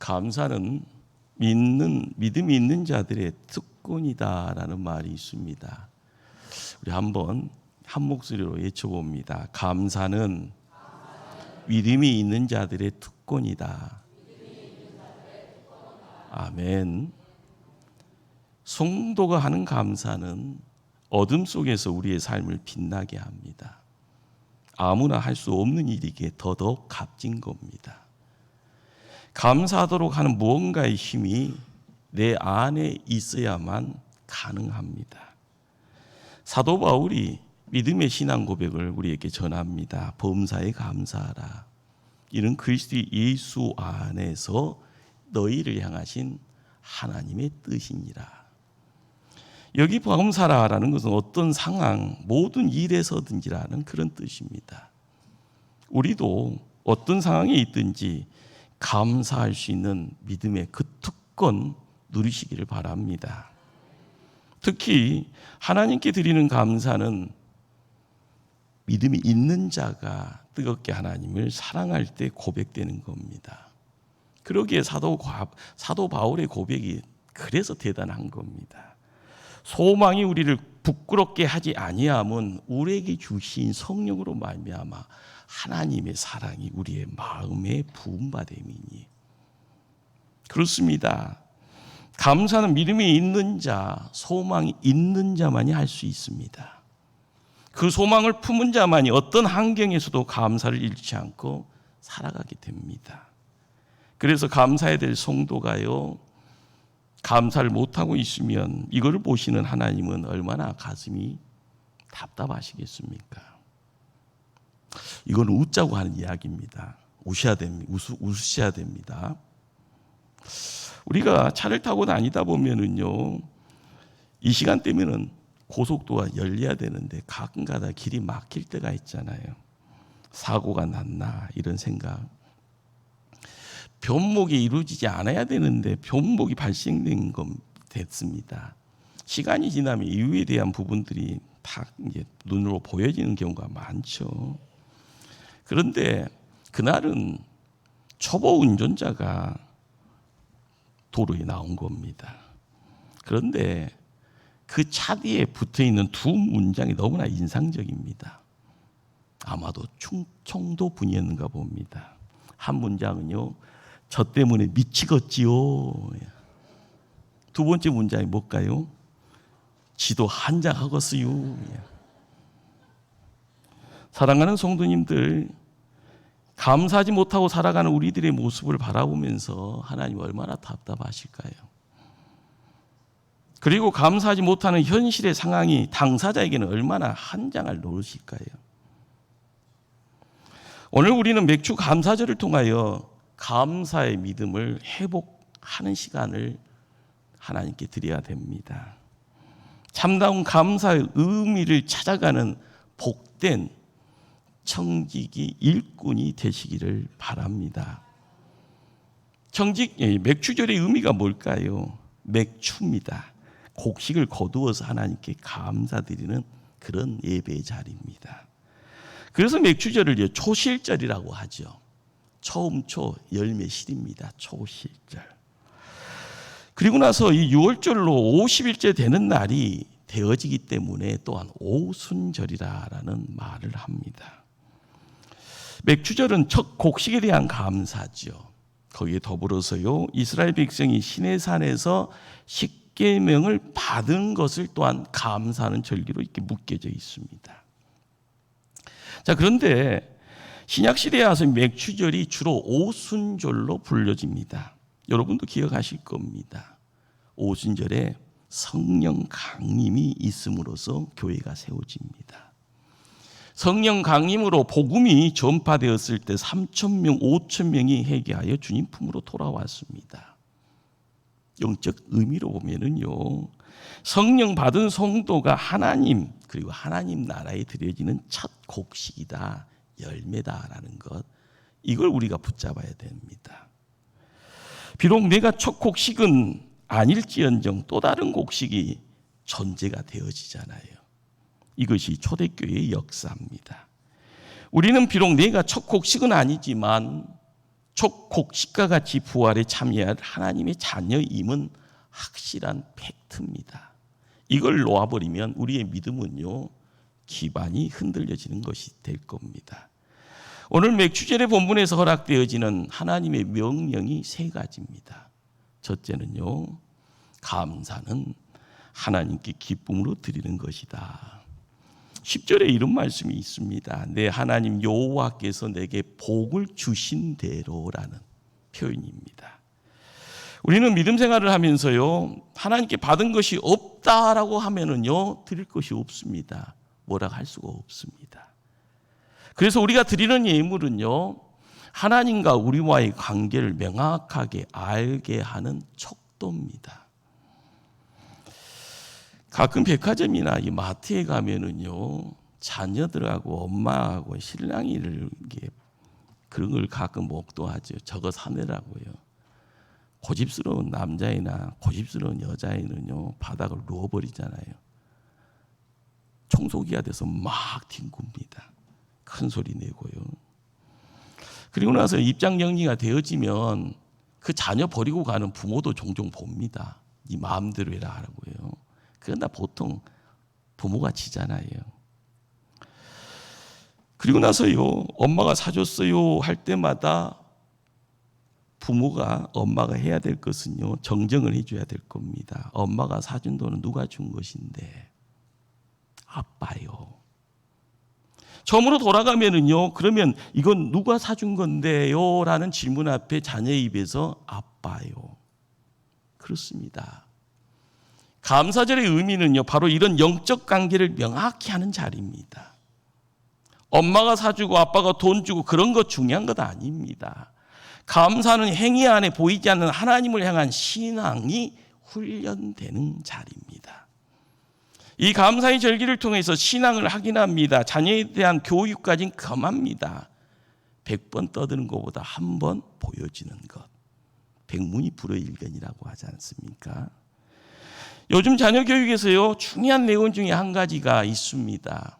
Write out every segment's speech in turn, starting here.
감사는 믿음이 있는 자들의 특권이다라는 말이 있습니다. 우리 한번 한 목소리로 외쳐봅니다. 감사는 믿음이 있는 자들의 특권이다. 아멘. 성도가 하는 감사는 어둠 속에서 우리의 삶을 빛나게 합니다. 아무나 할 수 없는 일이기에 더더욱 값진 겁니다. 감사하도록 하는 무언가의 힘이 내 안에 있어야만 가능합니다. 사도 바울이 믿음의 신앙 고백을 우리에게 전합니다. 범사에 감사하라. 이는 그리스도 예수 안에서 너희를 향하신 하나님의 뜻이니라. 여기 범사라라는 것은 어떤 상황, 모든 일에서든지라는 그런 뜻입니다. 우리도 어떤 상황에 있든지 감사할 수 있는 믿음의 그 특권 누리시기를 바랍니다. 특히 하나님께 드리는 감사는 믿음이 있는 자가 뜨겁게 하나님을 사랑할 때 고백되는 겁니다. 그러기에 사도 바울의 고백이 그래서 대단한 겁니다. 소망이 우리를 부끄럽게 하지 아니함은 우리에게 주신 성령으로 말미암아 하나님의 사랑이 우리의 마음에 부음받음이니. 그렇습니다. 감사는 믿음이 있는 자, 소망이 있는 자만이 할 수 있습니다. 그 소망을 품은 자만이 어떤 환경에서도 감사를 잃지 않고 살아가게 됩니다. 그래서 감사해야 될 성도가요, 감사를 못하고 있으면 이걸 보시는 하나님은 얼마나 가슴이 답답하시겠습니까? 이건 웃자고 하는 이야기입니다. 웃으셔야 됩니다. 우리가 차를 타고 다니다 보면은요, 이 시간대면은 고속도로가 열려야 되는데 가끔가다 길이 막힐 때가 있잖아요. 사고가 났나 이런 생각. 변목이 이루어지지 않아야 되는데 변목이 발생된 건 됐습니다. 시간이 지나면 이유에 대한 부분들이 다 이제 눈으로 보여지는 경우가 많죠. 그런데 그날은 초보 운전자가 도로에 나온 겁니다. 그런데 그 차 뒤에 붙어 있는 두 문장이 너무나 인상적입니다. 아마도 충청도분이었는가 봅니다. 한 문장은요, 저 때문에 미치겠지요. 두 번째 문장이 뭘까요? 지도 한 장 하겠어요. 사랑하는 성도님들, 감사하지 못하고 살아가는 우리들의 모습을 바라보면서 하나님 얼마나 답답하실까요? 그리고 감사하지 못하는 현실의 상황이 당사자에게는 얼마나 한장을 놓으실까요? 오늘 우리는 맥주 감사절을 통하여 감사의 믿음을 회복하는 시간을 하나님께 드려야 됩니다. 참다운 감사의 의미를 찾아가는 복된 청지기 일꾼이 되시기를 바랍니다. 맥주절의 의미가 뭘까요? 맥주입니다. 곡식을 거두어서 하나님께 감사드리는 그런 예배의 자리입니다. 그래서 맥주절을 초실절이라고 하죠. 초음초 열매실입니다. 초실절. 그리고 나서 이 6월절로 50일째 되는 날이 되어지기 때문에 또한 오순절이라는 말을 합니다. 맥주절은 첫 곡식에 대한 감사죠. 거기에 더불어서요, 이스라엘 백성이 시내산에서 십계명을 받은 것을 또한 감사하는 절기로 이렇게 묶여져 있습니다. 자, 그런데 신약시대에 와서 맥주절이 주로 오순절로 불려집니다. 여러분도 기억하실 겁니다. 오순절에 성령 강림이 있음으로써 교회가 세워집니다. 성령 강림으로 복음이 전파되었을 때 3,000명, 5,000명이 회개하여 주님 품으로 돌아왔습니다. 영적 의미로 보면은요, 성령 받은 성도가 하나님, 그리고 하나님 나라에 드려지는 첫 곡식이다, 열매다라는 것, 이걸 우리가 붙잡아야 됩니다. 비록 내가 첫 곡식은 아닐지언정 또 다른 곡식이 존재가 되어지잖아요. 이것이 초대교회의 역사입니다. 우리는 비록 내가 첫 곡식은 아니지만 촉곡식과 같이 부활에 참여할 하나님의 자녀임은 확실한 팩트입니다. 이걸 놓아버리면 우리의 믿음은요, 기반이 흔들려지는 것이 될 겁니다. 오늘 맥주절의 본문에서 허락되어지는 하나님의 명령이 세 가지입니다. 첫째는요, 감사는 하나님께 기쁨으로 드리는 것이다. 10절에 이런 말씀이 있습니다. 내 하나님 여호와께서 내게 복을 주신 대로라는 표현입니다. 우리는 믿음 생활을 하면서요, 하나님께 받은 것이 없다라고 하면은요, 드릴 것이 없습니다. 뭐라 할 수가 없습니다. 그래서 우리가 드리는 예물은요, 하나님과 우리와의 관계를 명확하게 알게 하는 척도입니다. 가끔 백화점이나 이 마트에 가면은요, 자녀들하고 엄마하고 신랑이 이렇게 그런 걸 가끔 목도하죠. 저거 사내라고요. 고집스러운 남자이나 고집스러운 여자애는요, 바닥을 누워버리잖아요. 청소기가 돼서 막 뒹굽니다. 큰 소리 내고요. 그리고 나서 입장 정리가 되어지면 그 자녀 버리고 가는 부모도 종종 봅니다. 네 마음대로 해라 하라고요. 그러나 보통 부모가 지잖아요. 그리고 나서요, 엄마가 사줬어요 할 때마다 부모가 엄마가 해야 될 것은요, 정정을 해줘야 될 겁니다. 엄마가 사준 돈은 누가 준 것인데? 아빠요. 처음으로 돌아가면은요, 그러면 이건 누가 사준 건데요? 라는 질문 앞에 자녀의 입에서 아빠요. 그렇습니다. 감사절의 의미는요, 바로 이런 영적 관계를 명확히 하는 자리입니다. 엄마가 사주고 아빠가 돈 주고 그런 거 중요한 것 아닙니다. 감사는 행위 안에 보이지 않는 하나님을 향한 신앙이 훈련되는 자리입니다. 이 감사의 절기를 통해서 신앙을 확인합니다. 자녀에 대한 교육까지는 겸합니다. 100번 떠드는 것보다 한 번 보여지는 것. 백문이 불여일견이라고 하지 않습니까? 요즘 자녀 교육에서요, 중요한 내용 중에 한 가지가 있습니다.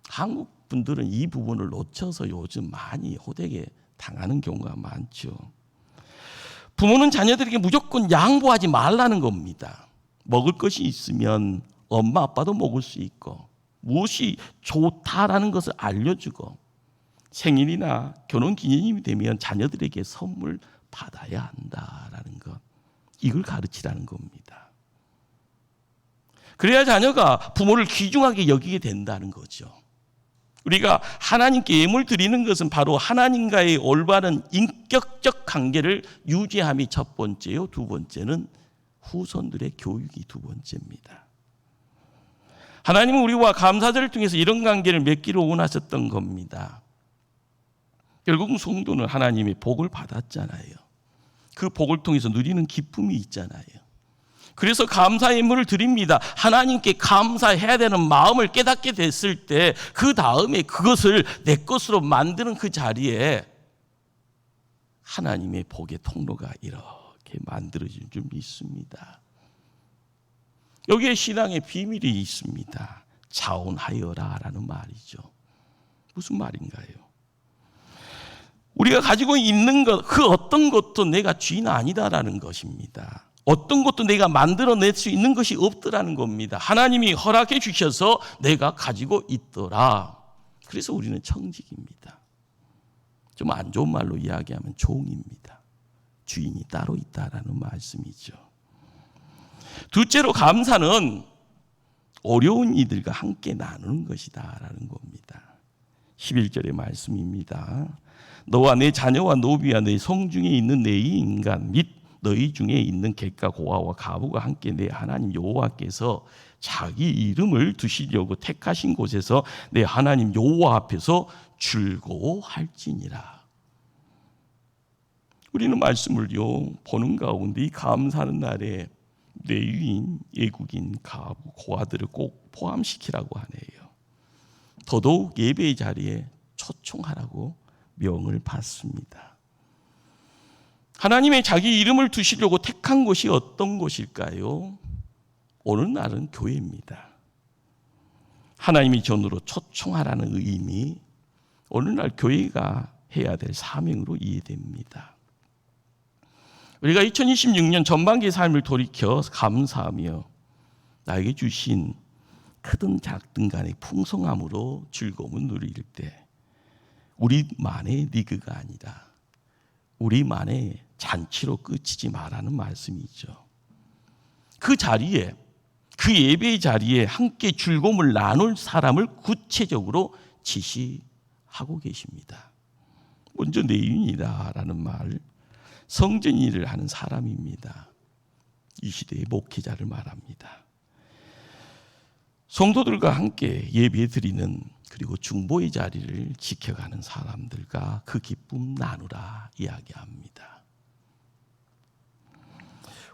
한국 분들은 이 부분을 놓쳐서 요즘 많이 호되게 당하는 경우가 많죠. 부모는 자녀들에게 무조건 양보하지 말라는 겁니다. 먹을 것이 있으면 엄마 아빠도 먹을 수 있고, 무엇이 좋다라는 것을 알려주고, 생일이나 결혼 기념일이 되면 자녀들에게 선물 받아야 한다라는 것, 이걸 가르치라는 겁니다. 그래야 자녀가 부모를 귀중하게 여기게 된다는 거죠. 우리가 하나님께 예물 드리는 것은 바로 하나님과의 올바른 인격적 관계를 유지함이 첫 번째요. 두 번째는 후손들의 교육이 두 번째입니다. 하나님은 우리와 감사절을 통해서 이런 관계를 맺기를 원하셨던 겁니다. 결국 성도는 하나님의 복을 받았잖아요. 그 복을 통해서 누리는 기쁨이 있잖아요. 그래서 감사 예물을 드립니다. 하나님께 감사해야 되는 마음을 깨닫게 됐을 때 그 다음에 그것을 내 것으로 만드는 그 자리에 하나님의 복의 통로가 이렇게 만들어진 줄 믿습니다. 여기에 신앙의 비밀이 있습니다. 자원하여라라는 말이죠. 무슨 말인가요? 우리가 가지고 있는 것, 그 어떤 것도 내가 주인 아니다라는 것입니다. 어떤 것도 내가 만들어낼 수 있는 것이 없더라는 겁니다. 하나님이 허락해 주셔서 내가 가지고 있더라. 그래서 우리는 청직입니다. 좀 안 좋은 말로 이야기하면 종입니다. 주인이 따로 있다라는 말씀이죠. 둘째로 감사는 어려운 이들과 함께 나누는 것이다라는 겁니다. 11절의 말씀입니다. 너와 내 자녀와 노비와 내 성중에 있는 내 인간 및 너희 중에 있는 객과 고아와 가부가 함께 내 하나님 여호와께서 자기 이름을 두시려고 택하신 곳에서 내 하나님 여호와 앞에서 즐거워할지니라. 우리는 말씀을요 보는 가운데 이 감사하는 날에 레위인, 애국인, 가부, 고아들을 꼭 포함시키라고 하네요. 더더욱 예배의 자리에 초청하라고 명을 받습니다. 하나님의 자기 이름을 두시려고 택한 곳이 어떤 곳일까요? 오늘 날은 교회입니다. 하나님이 전으로 초청하라는 의미, 오늘 날 교회가 해야 될 사명으로 이해됩니다. 우리가 2026년 전반기의 삶을 돌이켜 감사하며 나에게 주신 크든 작든 간의 풍성함으로 즐거움을 누릴 때 우리만의 리그가 아니라 우리만의 잔치로 끝이지 말라는 말씀이죠. 그 자리에, 그 예배의 자리에 함께 즐거움을 나눌 사람을 구체적으로 지시하고 계십니다. 먼저 내인이라는 말, 성전 일을 하는 사람입니다. 이 시대의 목회자를 말합니다. 성도들과 함께 예배 드리는 그리고 중보의 자리를 지켜가는 사람들과 그 기쁨 나누라 이야기합니다.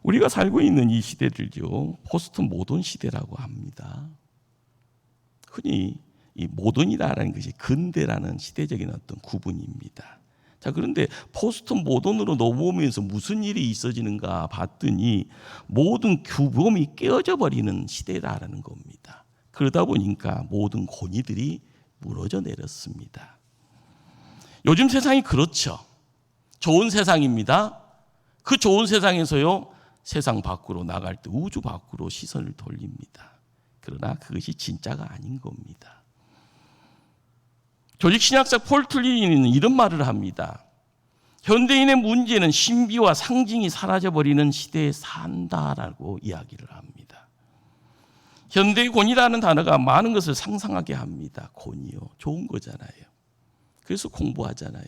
우리가 살고 있는 이 시대들요, 포스트 모던 시대라고 합니다. 흔히 이 모던이라는 것이 근대라는 시대적인 어떤 구분입니다. 자, 그런데 포스트 모던으로 넘어오면서 무슨 일이 있어지는가 봤더니 모든 규범이 깨어져 버리는 시대라는 겁니다. 그러다 보니까 모든 권위들이 무너져 내렸습니다. 요즘 세상이 그렇죠. 좋은 세상입니다. 그 좋은 세상에서요, 세상 밖으로 나갈 때 우주 밖으로 시선을 돌립니다. 그러나 그것이 진짜가 아닌 겁니다. 조직신학자 폴 툴리는 이런 말을 합니다. 현대인의 문제는 신비와 상징이 사라져버리는 시대에 산다라고 이야기를 합니다. 현대의 권위라는 단어가 많은 것을 상상하게 합니다. 권위요. 좋은 거잖아요. 그래서 공부하잖아요.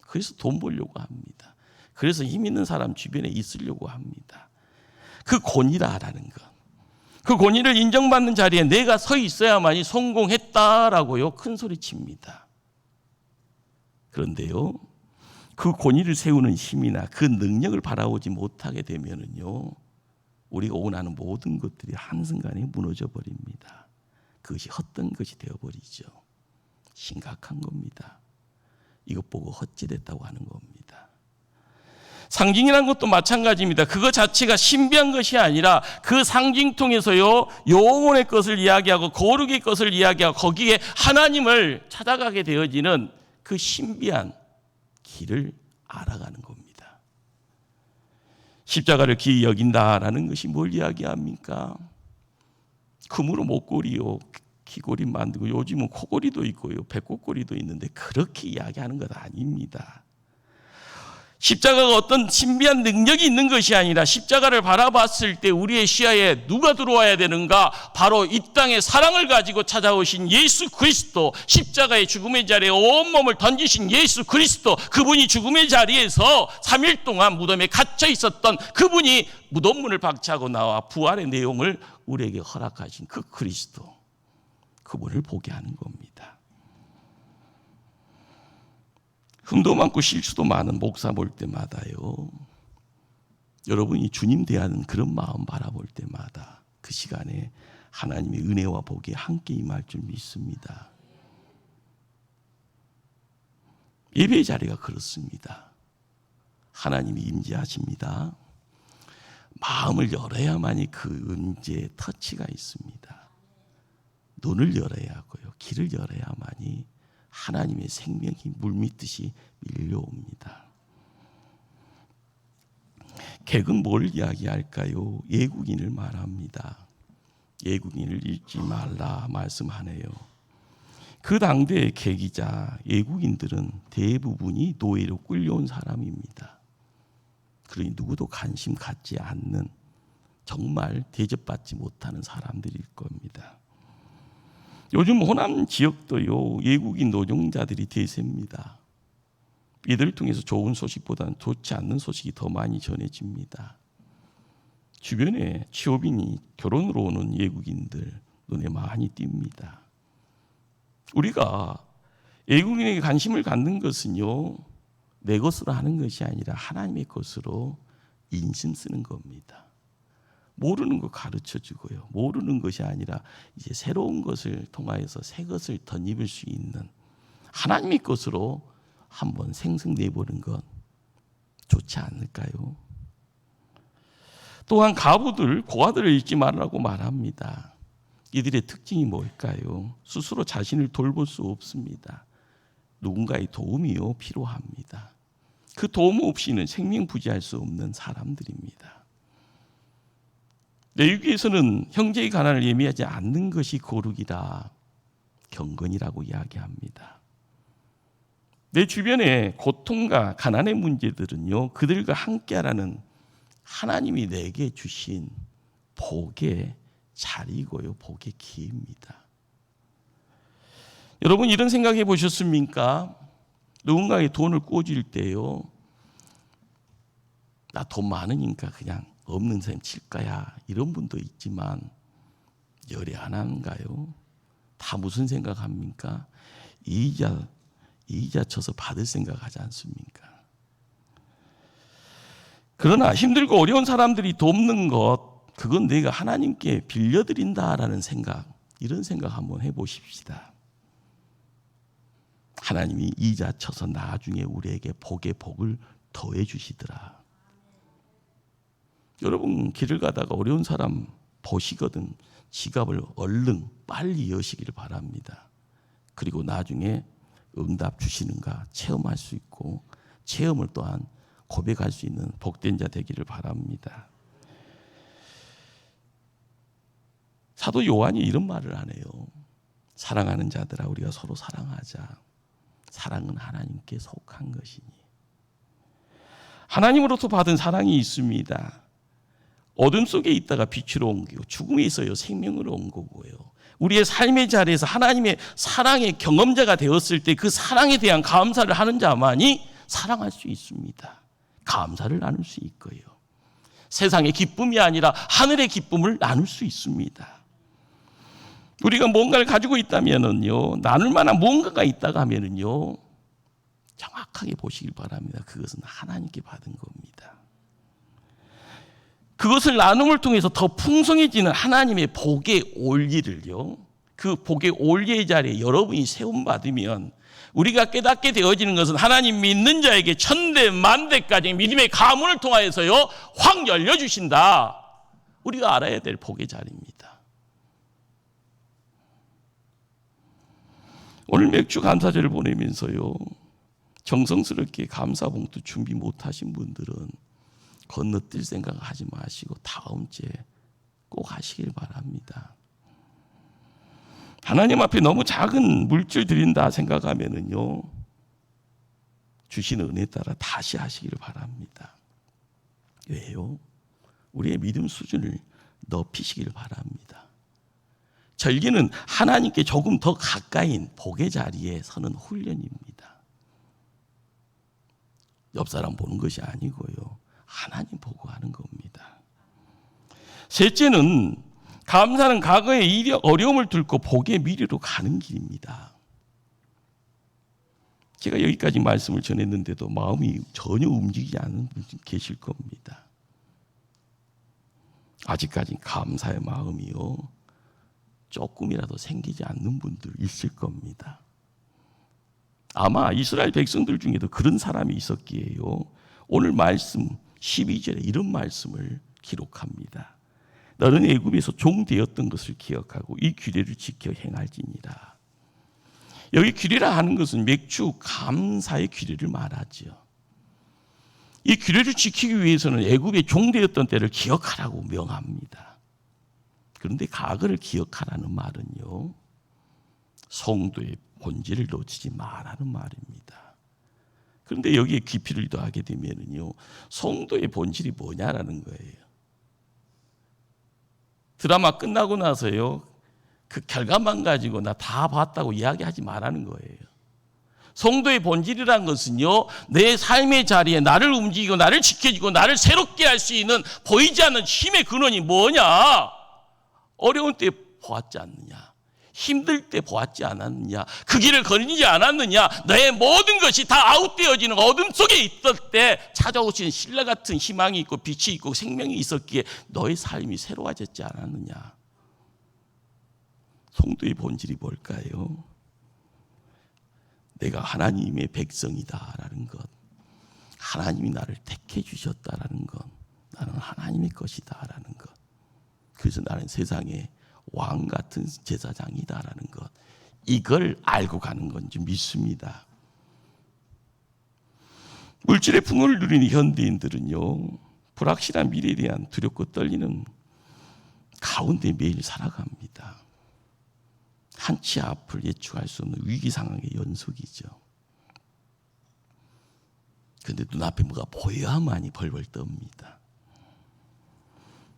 그래서 돈 벌려고 합니다. 그래서 힘 있는 사람 주변에 있으려고 합니다. 그 권위라는 것. 그 권위를 인정받는 자리에 내가 서 있어야만이 성공했다라고요. 큰 소리 칩니다. 그런데요, 그 권위를 세우는 힘이나 그 능력을 바라보지 못하게 되면은요, 우리가 원하는 모든 것들이 한순간에 무너져 버립니다. 그것이 헛된 것이 되어버리죠. 심각한 겁니다. 이것 보고 헛짓했다고 하는 겁니다. 상징이라는 것도 마찬가지입니다. 그거 자체가 신비한 것이 아니라 그 상징 통해서요, 영혼의 것을 이야기하고 거룩의 것을 이야기하고 거기에 하나님을 찾아가게 되어지는 그 신비한 길을 알아가는 겁니다. 십자가를 귀히 여긴다라는 것이 뭘 이야기합니까? 금으로 목걸이요, 귀걸이 만들고 요즘은 코걸이도 있고요, 배꼽걸이도 있는데 그렇게 이야기하는 것 아닙니다. 십자가가 어떤 신비한 능력이 있는 것이 아니라 십자가를 바라봤을 때 우리의 시야에 누가 들어와야 되는가? 바로 이 땅에 사랑을 가지고 찾아오신 예수 그리스도, 십자가의 죽음의 자리에 온몸을 던지신 예수 그리스도, 그분이 죽음의 자리에서 3일 동안 무덤에 갇혀 있었던 그분이 무덤문을 박차고 나와 부활의 내용을 우리에게 허락하신 그 그리스도, 그분을 보게 하는 겁니다. 흠도 많고 실수도 많은 목사 볼 때마다요, 여러분이 주님 대하는 그런 마음 바라볼 때마다 그 시간에 하나님의 은혜와 복이 함께 임할 줄 믿습니다. 예배의 자리가 그렇습니다. 하나님이 임재하십니다. 마음을 열어야만이 그 임재의 터치가 있습니다. 눈을 열어야 하고요, 귀를 열어야만이 하나님의 생명이 물밀듯이 밀려옵니다. 객은 뭘 이야기할까요? 예국인을 말합니다. 예국인을 잊지 말라 말씀하네요. 그 당대의 객이자 예국인들은 대부분이 노예로 끌려온 사람입니다. 그러니 누구도 관심 갖지 않는, 정말 대접받지 못하는 사람들일 겁니다. 요즘 호남 지역도요, 외국인 노동자들이 대세입니다. 이들을 통해서 좋은 소식보다는 좋지 않는 소식이 더 많이 전해집니다. 주변에 취업인이 결혼으로 오는 외국인들 눈에 많이 띕니다. 우리가 외국인에게 관심을 갖는 것은요, 내 것으로 하는 것이 아니라 하나님의 것으로 인심 쓰는 겁니다. 모르는 거 가르쳐주고요, 모르는 것이 아니라 이제 새로운 것을 통하여서 새 것을 덧입을 수 있는 하나님의 것으로 한번 생생내보는 것 좋지 않을까요? 또한 가부들, 고아들을 잊지 말라고 말합니다. 이들의 특징이 뭘까요? 스스로 자신을 돌볼 수 없습니다. 누군가의 도움이요 필요합니다. 그 도움 없이는 생명부지할 수 없는 사람들입니다. 레위기에서는 형제의 가난을 예미하지 않는 것이 거룩이다, 경건이라고 이야기합니다. 내 주변의 고통과 가난의 문제들은요, 그들과 함께하라는 하나님이 내게 주신 복의 자리이고요, 복의 기회입니다. 여러분, 이런 생각해 보셨습니까? 누군가의 돈을 꿔줄 때요, 나 돈 많으니까 그냥 없는 셈 칠 거야, 이런 분도 있지만 열애 안 하는가요? 다 무슨 생각합니까? 이자 쳐서 받을 생각하지 않습니까? 그러나 힘들고 어려운 사람들이 돕는 것, 그건 내가 하나님께 빌려드린다라는 생각, 이런 생각 한번 해보십시다. 하나님이 이자 쳐서 나중에 우리에게 복의 복을 더해 주시더라. 여러분, 길을 가다가 어려운 사람 보시거든 지갑을 얼른 빨리 여시길 바랍니다. 그리고 나중에 응답 주시는가 체험할 수 있고, 체험을 또한 고백할 수 있는 복된 자 되기를 바랍니다. 사도 요한이 이런 말을 하네요. 사랑하는 자들아, 우리가 서로 사랑하자. 사랑은 하나님께 속한 것이니. 하나님으로부터 받은 사랑이 있습니다. 어둠 속에 있다가 빛으로 옮기고, 죽음에 있어요 생명으로 온 거고요. 우리의 삶의 자리에서 하나님의 사랑의 경험자가 되었을 때 그 사랑에 대한 감사를 하는 자만이 사랑할 수 있습니다. 감사를 나눌 수 있고요. 세상의 기쁨이 아니라 하늘의 기쁨을 나눌 수 있습니다. 우리가 뭔가를 가지고 있다면은요, 나눌 만한 뭔가가 있다가 하면은요, 정확하게 보시길 바랍니다. 그것은 하나님께 받은 겁니다. 그것을 나눔을 통해서 더 풍성해지는 하나님의 복의 올리를요, 그 복의 올리의 자리에 여러분이 세움받으면 우리가 깨닫게 되어지는 것은 하나님 믿는 자에게 천대 만대까지 믿음의 가문을 통하여서요 확 열려주신다. 우리가 알아야 될 복의 자리입니다. 오늘 맥주 감사절을 보내면서요, 정성스럽게 감사 봉투 준비 못하신 분들은 건너뛸 생각하지 마시고 다음 주에 꼭 하시길 바랍니다. 하나님 앞에 너무 작은 물질 드린다 생각하면은요, 주신 은혜에 따라 다시 하시기를 바랍니다. 왜요? 우리의 믿음 수준을 높이시기를 바랍니다. 절기는 하나님께 조금 더 가까인 복의 자리에 서는 훈련입니다. 옆 사람 보는 것이 아니고요, 하나님 보고 하는 겁니다. 셋째는, 감사는 과거의 어려움을 뚫고 복의 미래로 가는 길입니다. 제가 여기까지 말씀을 전했는데도 마음이 전혀 움직이지 않는 분이 계실 겁니다. 아직까지 감사의 마음이요, 조금이라도 생기지 않는 분들 있을 겁니다. 아마 이스라엘 백성들 중에도 그런 사람이 있었기에요, 오늘 말씀 12절에 이런 말씀을 기록합니다. 너는 애굽에서 종되었던 것을 기억하고 이 규례를 지켜 행할지니라. 여기 규례라 하는 것은 맥주 감사의 규례를 말하죠. 이 규례를 지키기 위해서는 애굽의 종되었던 때를 기억하라고 명합니다. 그런데 과거를 기억하라는 말은요, 성도의 본질을 놓치지 말라는 말입니다. 그런데 여기에 깊이를 더하게 되면요, 성도의 본질이 뭐냐라는 거예요. 드라마 끝나고 나서요, 그 결과만 가지고 나 다 봤다고 이야기하지 말라는 거예요. 성도의 본질이란 것은요, 내 삶의 자리에 나를 움직이고 나를 지켜주고 나를 새롭게 할 수 있는 보이지 않는 힘의 근원이 뭐냐? 어려운 때 보았지 않느냐? 힘들 때 보았지 않았느냐? 그 길을 걸리지 않았느냐? 너의 모든 것이 다 아웃되어지는 어둠 속에 있을 때 찾아오신 신라 같은 희망이 있고 빛이 있고 생명이 있었기에 너의 삶이 새로워졌지 않았느냐? 성도의 본질이 뭘까요? 내가 하나님의 백성이다라는 것, 하나님이 나를 택해 주셨다라는 것, 나는 하나님의 것이다라는 것, 그래서 나는 세상의 왕 같은 제사장이다라는 것, 이걸 알고 가는 건지 믿습니다. 물질의 풍요를 누리는 현대인들은요, 불확실한 미래에 대한 두렵고 떨리는 가운데 매일 살아갑니다. 한치 앞을 예측할 수 없는 위기 상황의 연속이죠. 그런데 눈앞에 뭐가 보여야만이 벌벌 떱니다.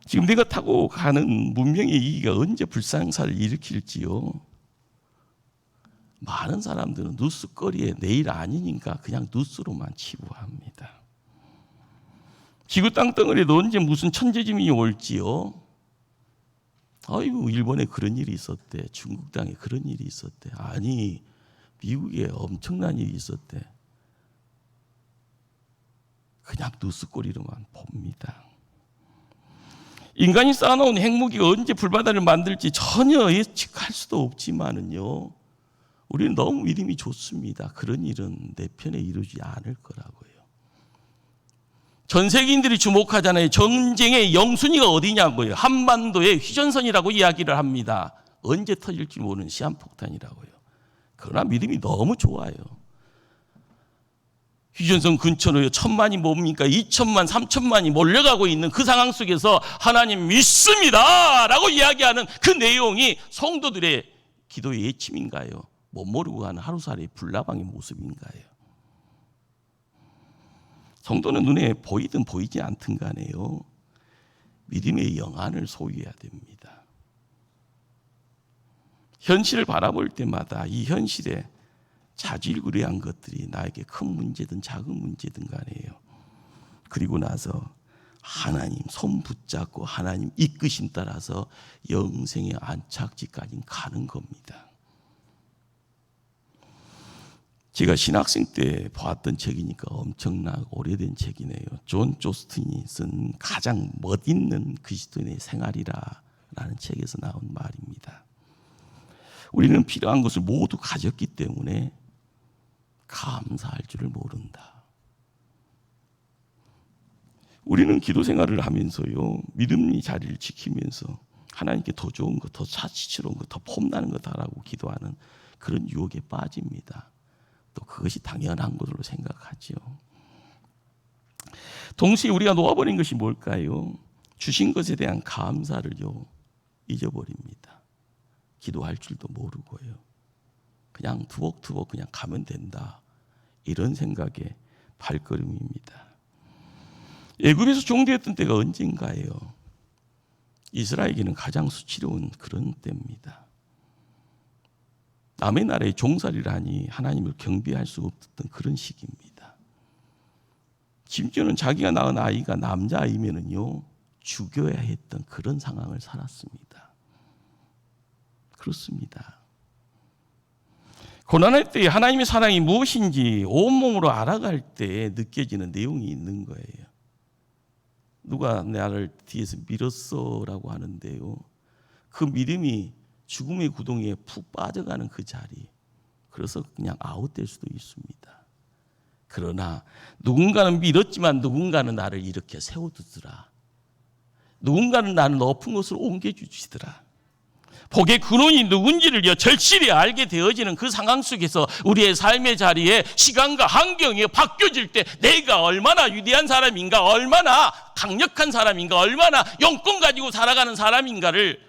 지금 내가 타고 가는 문명의 이기가 언제 불상사를 일으킬지요. 많은 사람들은 뉴스거리에 내일 아니니까 그냥 뉴스로만 치부합니다. 지구 땅덩어리에도 언제 무슨 천재지민이 올지요. 아이고, 일본에 그런 일이 있었대. 중국 땅에 그런 일이 있었대. 아니, 미국에 엄청난 일이 있었대. 그냥 뉴스거리로만 봅니다. 인간이 쌓아놓은 핵무기가 언제 불바다를 만들지 전혀 예측할 수도 없지만은요, 우리는 너무 믿음이 좋습니다. 그런 일은 내 편에 이루지 않을 거라고요. 전 세계인들이 주목하잖아요. 전쟁의 영순위가 어디냐고요. 한반도의 휴전선이라고 이야기를 합니다. 언제 터질지 모르는 시한폭탄이라고요. 그러나 믿음이 너무 좋아요. 휴전선 근처로 1,000만이 뭡니까? 2천만, 3천만이 몰려가고 있는 그 상황 속에서 하나님 믿습니다 라고 이야기하는 그 내용이 성도들의 기도의 예침인가요? 못 모르고 가는 하루살이 불나방의 모습인가요? 성도는 눈에 보이든 보이지 않든 간에요, 믿음의 영안을 소유해야 됩니다. 현실을 바라볼 때마다 이 현실에 자질구레한 것들이 나에게 큰 문제든 작은 문제든 간에요, 그리고 나서 하나님 손 붙잡고 하나님 이끄심 따라서 영생의 안착지까지 가는 겁니다. 제가 신학생 때 보았던 책이니까 엄청나게 오래된 책이네요. 존 조스틴이 쓴 가장 멋있는 그리스도인의 생활이라는 책에서 나온 말입니다. 우리는 필요한 것을 모두 가졌기 때문에 감사할 줄을 모른다. 우리는 기도 생활을 하면서요, 믿음의 자리를 지키면서 하나님께 더 좋은 것, 더 사치스러운 것, 더 폼나는 것 하라고 기도하는 그런 유혹에 빠집니다. 또 그것이 당연한 것으로 생각하죠. 동시에 우리가 놓아버린 것이 뭘까요? 주신 것에 대한 감사를요, 잊어버립니다. 기도할 줄도 모르고요. 그냥 투벅투벅 그냥 가면 된다. 이런 생각의 발걸음입니다. 애굽에서 종되었던 때가 언젠가예요. 이스라엘에게는 가장 수치로운 그런 때입니다. 남의 나라에 종살이를 하니 하나님을 경배할 수 없었던 그런 시기입니다. 심지어는 자기가 낳은 아이가 남자아이면은요, 죽여야 했던 그런 상황을 살았습니다. 그렇습니다. 고난할 때 하나님의 사랑이 무엇인지 온몸으로 알아갈 때 느껴지는 내용이 있는 거예요. 누가 나를 뒤에서 밀었어라고 하는데요, 그 믿음이 죽음의 구덩이에 푹 빠져가는 그 자리, 그래서 그냥 아웃될 수도 있습니다. 그러나 누군가는 밀었지만 누군가는 나를 이렇게 세워두더라. 누군가는 나를 높은 곳으로 옮겨주시더라. 복의 근원이 누군지를 절실히 알게 되어지는 그 상황 속에서 우리의 삶의 자리에 시간과 환경이 바뀌어질 때 내가 얼마나 위대한 사람인가, 얼마나 강력한 사람인가, 얼마나 용건 가지고 살아가는 사람인가를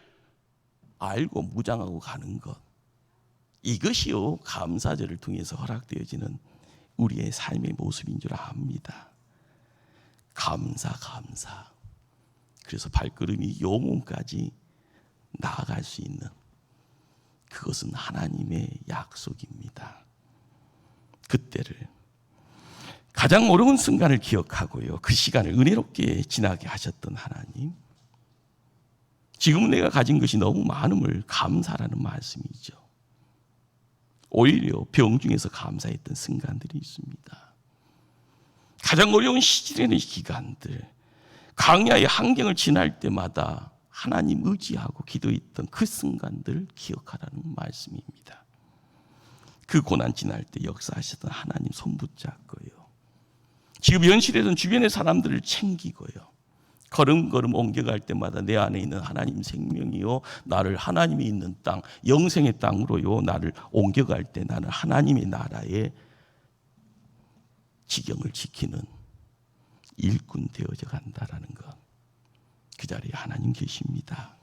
알고 무장하고 가는 것, 이것이요 감사절을 통해서 허락되어지는 우리의 삶의 모습인 줄 압니다. 감사. 그래서 발걸음이 영혼까지 나아갈 수 있는, 그것은 하나님의 약속입니다. 그때를, 가장 어려운 순간을 기억하고요, 그 시간을 은혜롭게 지나게 하셨던 하나님, 지금 내가 가진 것이 너무 많음을 감사라는 말씀이죠. 오히려 병 중에서 감사했던 순간들이 있습니다. 가장 어려운 시절의 기간들, 광야의 환경을 지날 때마다 하나님 의지하고 기도했던 그 순간들을 기억하라는 말씀입니다. 그 고난 지날 때 역사하셨던 하나님 손 붙잡고요, 지금 현실에서는 주변의 사람들을 챙기고요, 걸음걸음 옮겨갈 때마다 내 안에 있는 하나님 생명이요, 나를 하나님이 있는 땅, 영생의 땅으로요 나를 옮겨갈 때 나는 하나님의 나라에 지경을 지키는 일꾼 되어져 간다라는 것. 그 자리에 하나님 계십니다.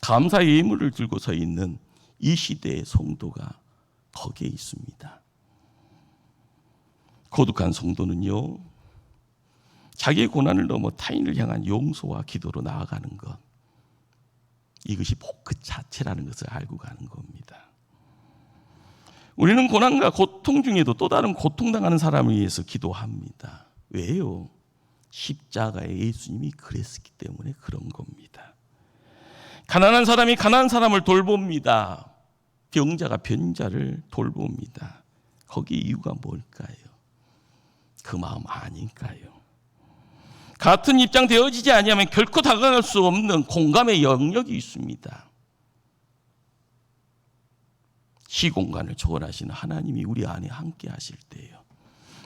감사의 예물을 들고 서 있는 이 시대의 성도가 거기에 있습니다. 거룩한 성도는요, 자기의 고난을 넘어 타인을 향한 용서와 기도로 나아가는 것, 이것이 복 그 자체라는 것을 알고 가는 겁니다. 우리는 고난과 고통 중에도 또 다른 고통당하는 사람을 위해서 기도합니다. 왜요? 십자가에 예수님이 그랬기 때문에 그런 겁니다. 가난한 사람이 가난한 사람을 돌봅니다. 병자가 병자를 돌봅니다. 거기 이유가 뭘까요? 그 마음 아닐까요? 같은 입장 되어지지 아니하면 결코 다가갈 수 없는 공감의 영역이 있습니다. 시공간을 초월하시는 하나님이 우리 안에 함께 하실 때예요.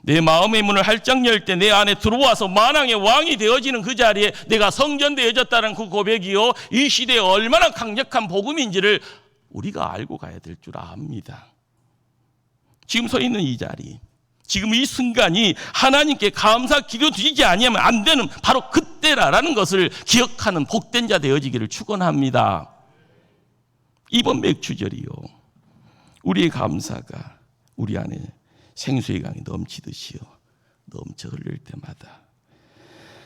내 마음의 문을 활짝 열 때 내 안에 들어와서 만왕의 왕이 되어지는 그 자리에 내가 성전되어졌다는 그 고백이요, 이 시대에 얼마나 강력한 복음인지를 우리가 알고 가야 될 줄 압니다. 지금 서 있는 이 자리, 지금 이 순간이 하나님께 감사 기도 드리지 아니하면 안 되는 바로 그때라는 것을 기억하는 복된 자 되어지기를 축원합니다. 이번 맥주절이요, 우리의 감사가 우리 안에 생수의 강이 넘치듯이요, 넘쳐 흐를 때마다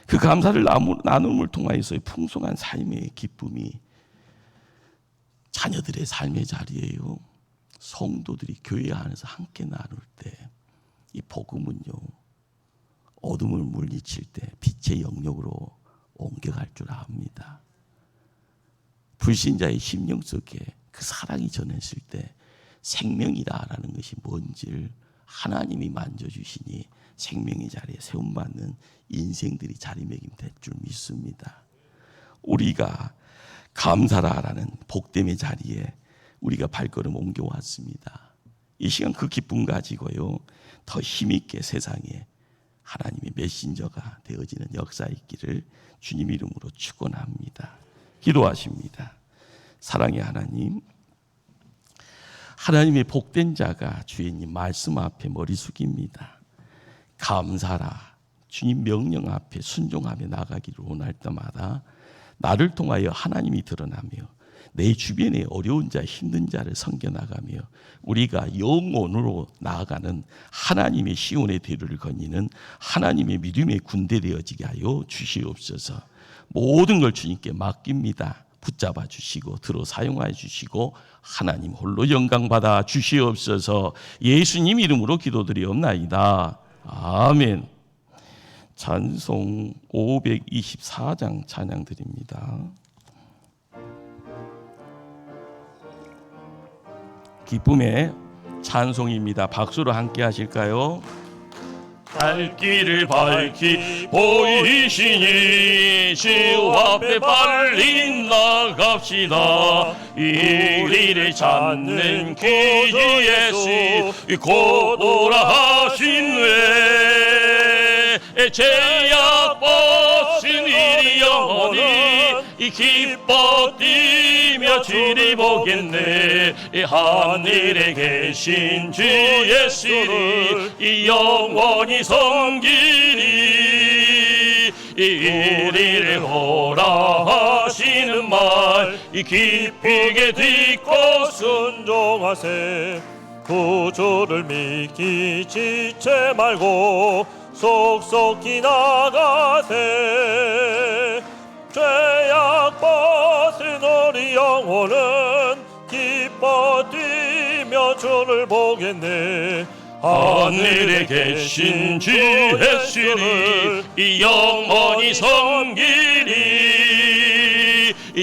그 감사를 나눔을 통하여서의 풍성한 삶의 기쁨이 자녀들의 삶의 자리에요, 성도들이 교회 안에서 함께 나눌 때 이 복음은요, 어둠을 물리칠 때 빛의 영역으로 옮겨갈 줄 압니다. 불신자의 심령 속에 그 사랑이 전했을 때 생명이다라는 것이 뭔지를 하나님이 만져주시니 생명의 자리에 세움받는 인생들이 자리매김될 줄 믿습니다. 우리가 감사라라는 복됨의 자리에 우리가 발걸음 옮겨왔습니다. 이 시간 그 기쁨 가지고요, 더 힘있게 세상에 하나님의 메신저가 되어지는 역사 있기를 주님 이름으로 축원합니다. 기도하십니다. 사랑의 하나님, 하나님의 복된 자가 주님 말씀 앞에 머리 숙입니다. 감사라, 주님 명령 앞에 순종하며 나가기를 원할 때마다 나를 통하여 하나님이 드러나며 내 주변에 어려운 자, 힘든 자를 섬겨나가며 우리가 영혼으로 나아가는 하나님의 시온의 대로를 거니는 하나님의 믿음의 군대 되어지게 하여 주시옵소서. 모든 걸 주님께 맡깁니다. 붙잡아 주시고 들어 사용하여 주시고 하나님 홀로 영광 받아 주시옵소서. 예수님 이름으로 기도드리옵나이다. 아멘. 찬송 524장 찬양 드립니다. 기쁨의 찬송입니다. 박수로 함께 하실까요? 갈 길을 밝히 보이시니 주 앞에 빨리 나갑시다. 우리를 찾는 구주 예수 곧 오라 하신 후에 죄악 벗은 일이 영원히 기뻐 뛰며 주를 보겠네. 하늘에 계신 주 예수를 영원히 섬기리. 우리를 오라 하시는 말 기쁘게 듣고 순종하세. 구주를 믿기 지체 말고 속속히 나가세. 죄악 벗은 우리 영혼은 기뻐 뛰며 주를 보겠네. 하늘에 계신 주 예수를 영원히 섬기리.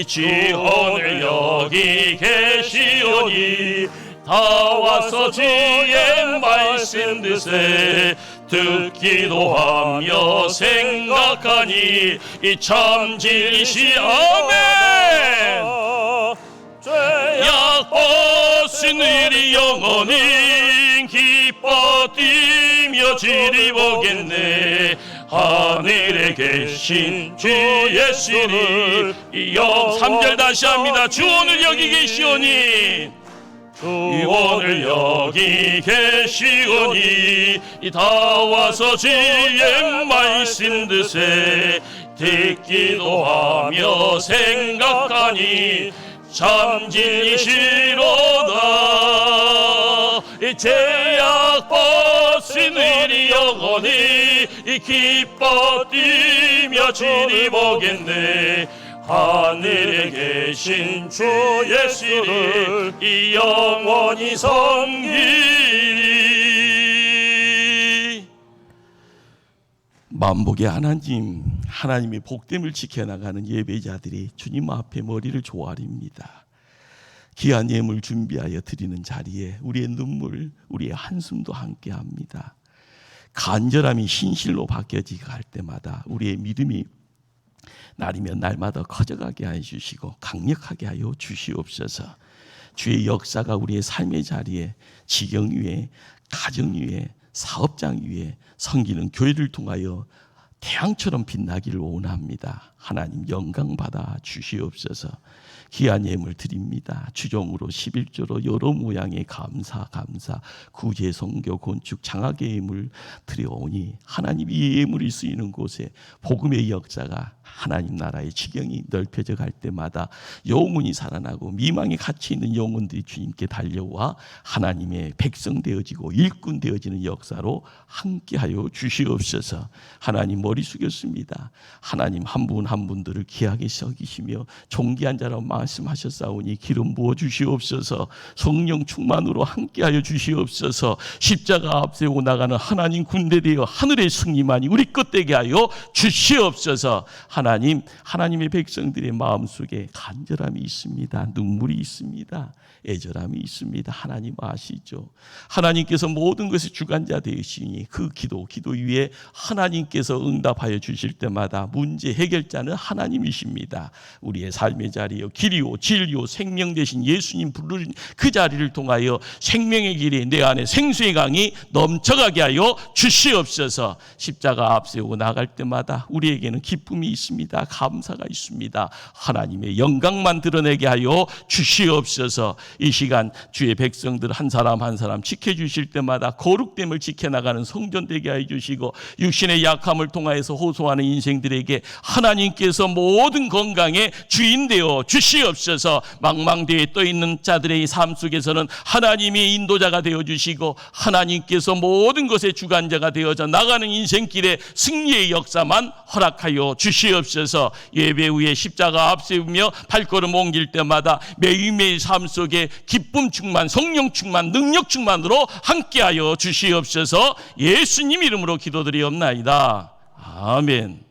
지원을 여기 계시오니 다 와서 주의 말씀 듣세. 듣기도 하며 생각하니 이 참 진리시. 아멘. 죄악 벗은 우리 영혼이 기뻐 뛰며 주를 보겠네. 하늘에 계신 주 예수를 3절 다시 합니다. 주 오늘 여기 계시오니 구원을 여기 계시오니 다 와서 주의 말씀 드세 듣기도 하며 생각하니 참 진리시로다. 제약 벗은 의리 영원히 기뻐 뛰며 주니 보겠네. 하늘에 계신 주 예수를 이 영원히 섬기리. 만복의 하나님의 복됨을 지켜나가는 예배자들이 주님 앞에 머리를 조아립니다. 귀한 예물 준비하여 드리는 자리에 우리의 눈물, 우리의 한숨도 함께합니다. 간절함이 신실로 바뀌어지게 할 때마다 우리의 믿음이 날이면 날마다 커져가게 하여 주시고 강력하게 하여 주시옵소서. 주의 역사가 우리의 삶의 자리에, 지경 위에, 가정 위에, 사업장 위에, 섬기는 교회를 통하여 태양처럼 빛나기를 원합니다. 하나님 영광 받아 주시옵소서. 귀한 예물 드립니다. 주종으로 11조로 여러 모양의 감사 구제 성교 건축 장학의 예물 드려오니 하나님 이 예물이 쓰이는 곳에 복음의 역사가 하나님 나라의 지경이 넓혀져 갈 때마다 영혼이 살아나고 미망에 갇혀 있는 영혼들이 주님께 달려와 하나님의 백성 되어지고 일꾼 되어지는 역사로 함께하여 주시옵소서. 하나님 머리 숙였습니다. 하나님 한 분 한 분들을 귀하게 여기시며 존귀한 자라고 말씀하셨사오니 기름 부어 주시옵소서. 성령 충만으로 함께하여 주시옵소서. 십자가 앞세우고 나가는 하나님 군대 되어 하늘의 승리만이 우리 것 되게 하여 주시옵소서. 하나님의 백성들의 마음속에 간절함이 있습니다. 눈물이 있습니다. 애절함이 있습니다. 하나님 아시죠? 하나님께서 모든 것의 주관자 되시니 그 기도 위에 하나님께서 응답하여 주실 때마다 문제 해결자는 하나님이십니다. 우리의 삶의 자리요 길이요 진리요 생명 되신 예수님 부르신 그 자리를 통하여 생명의 길이 내 안에 생수의 강이 넘쳐가게 하여 주시옵소서. 십자가 앞세우고 나갈 때마다 우리에게는 기쁨이 있습니다. 감사가 있습니다. 하나님의 영광만 드러내게 하여 주시옵소서. 이 시간 주의 백성들 한 사람 한 사람 지켜주실 때마다 거룩됨을 지켜나가는 성전 되게 하여 주시고 육신의 약함을 통하여서 호소하는 인생들에게 하나님께서 모든 건강의 주인 되어 주시옵소서. 망망대에 떠있는 자들의 삶 속에서는 하나님의 인도자가 되어 주시고 하나님께서 모든 것의 주관자가 되어져 나가는 인생길에 승리의 역사만 허락하여 주시옵소서. 예배 후에 십자가 앞세우며 발걸음 옮길 때마다 매일매일 삶 속에 기쁨 충만, 성령 충만, 능력 충만으로 함께하여 주시옵소서. 예수님 이름으로 기도드리옵나이다. 아멘.